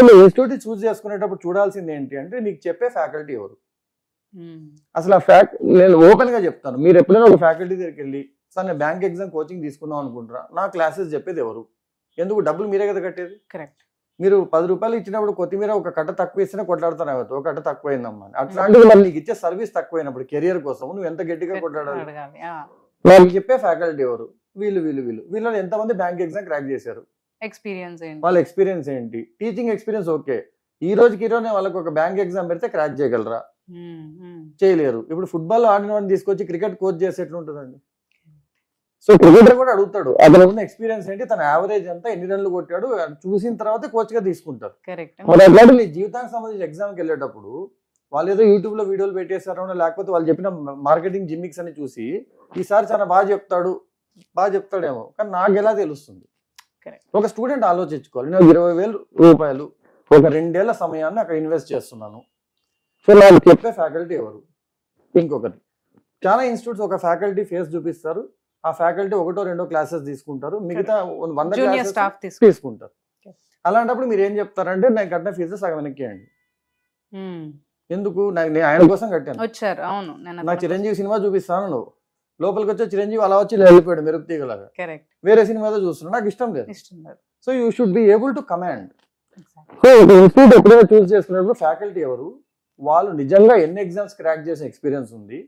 Institute చూస్ చేసుకునేటప్పుడు చూడాల్సింది ఏంటి అంటే నీకు చెప్పే ఫ్యాకల్టీ ఎవరు. అసలు ఆ నేను ఓపెన్ గా చెప్తాను, మీరు ఎప్పుడైనా ఒక ఫ్యాకల్టీ దగ్గరికి వెళ్ళి సార్ నేను బ్యాంక్ ఎగ్జామ్ కోచింగ్ తీసుకుందాం అనుకుంటారా, నా క్లాసెస్ చెప్పేది ఎవరు, ఎందుకు డబ్బులు మీరే కదా కట్టేది. కరెక్ట్. మీరు 10 రూపాయలు ఇచ్చినప్పుడు కొత్తిమీర ఒక కట్ట తక్కువ ఇస్తేనే కొట్లాడుతాను, ఒక కట్ట తక్కువైందమ్మా అట్లాంటిది. మళ్ళీ నీకు ఇచ్చే సర్వీస్ తక్కువైనప్పుడు కెరియర్ కోసం నువ్వు ఎంత గట్టిగా కొట్లాడాలి. నాకు చెప్పే ఫ్యాకల్టీ ఎవరు, వీళ్ళు ఎంతమంది బ్యాంక్ ఎగ్జామ్ క్రాక్ చేశారు, ఎక్స్పీరియన్స్ ఏంటి, వాళ్ళ ఎక్స్పీరియన్స్ ఏంటి, టీచింగ్ ఎక్స్పీరియన్స్. ఓకే, ఈ రోజుకి వాళ్ళకి ఒక బ్యాంక్ ఎగ్జామ్ పెడితే క్రాక్ చేయగలరా, చేయలేరు. ఇప్పుడు ఫుట్బాల్ ఆడిన వాడిని తీసుకొచ్చి క్రికెట్ కోచ్ చేసేట్లు ఉంటుందండి. సో క్రికెటర్ కూడా అడుగుతాడు అతను ఉన్న ఎక్స్పీరియన్స్ ఏంటి, తన యావరేజ్ ఎంత, ఎన్ని రన్లు కొట్టాడు, చూసిన తర్వాత కోచ్ గా తీసుకుంటారు. మరి అట్లాంటి నీ జీవితానికి సంబంధించి ఎగ్జామ్కి వెళ్ళేటప్పుడు వాళ్ళు ఏదో యూట్యూబ్ లో వీడియోలు పెట్టేశారో లేకపోతే వాళ్ళు చెప్పిన మార్కెటింగ్ జిమ్మిక్స్ అని చూసి ఈసారి చాలా బాగా చెప్తాడేమో, కానీ నాకు ఎలా తెలుస్తుంది. ఒక స్టూడెంట్ ఆలోచించుకోవాలి, నాకు 20,000 రూపాయలు ఒక 2 ఏళ్ల సమయాన్ని అక్కడ ఇన్వెస్ట్ చేస్తున్నాను, సో నాకు చెప్పే ఫ్యాకల్టీ ఎవరు. ఇంకొకటి, చాలా ఇన్స్టిట్యూట్స్ ఒక ఫ్యాకల్టీ ఫేస్ చూపిస్తారు, ఆ ఫ్యాకల్టీ 1-2 క్లాసెస్ తీసుకుంటారు, మిగతా 100 క్లాసెస్ తీసుకుంటారు. అలాంటప్పుడు మీరు ఏం చెప్తారంటే నేను కట్టిన ఫీజు సగం వెనక్కియండి. ఎందుకు, నేను ఆయన కోసం కట్టాను, నాకు చిరంజీవి సినిమా చూపిస్తాను, నువ్వు లోపలికి వచ్చే చిరంజీవి అలా వచ్చి వెళ్ళిపోయాడు మెరుపు తీగలాగా, వేరే సినిమాలో చూస్తున్నాడు, నాకు ఇష్టం లేదు. So you should be able to command. So institute ఎప్పుడైనా చూస్ చేసుకున్నప్పుడు ఫ్యాకల్టీ ఎవరు, వాళ్ళు నిజంగా ఎన్ని ఎగ్జామ్స్ క్రాక్ చేసిన ఎక్స్పీరియన్స్ ఉంది,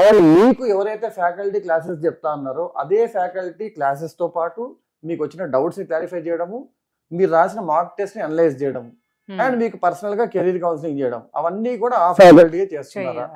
అండ్ మీకు ఎవరైతే ఫ్యాకల్టీ క్లాసెస్ చెప్తా అన్నారో అదే ఫ్యాకల్టీ క్లాసెస్ తో పాటు మీకు వచ్చిన డౌట్స్ ని క్లారిఫై చేయడము, మీరు రాసిన మార్క్ టెస్ట్ ని అనలైజ్ చేయడం, అండ్ మీకు పర్సనల్ గా కెరీర్ కౌన్సిలింగ్ చేయడం, అవన్నీ కూడా ఆ ఫ్యాకల్టీ చేస్తున్నారా.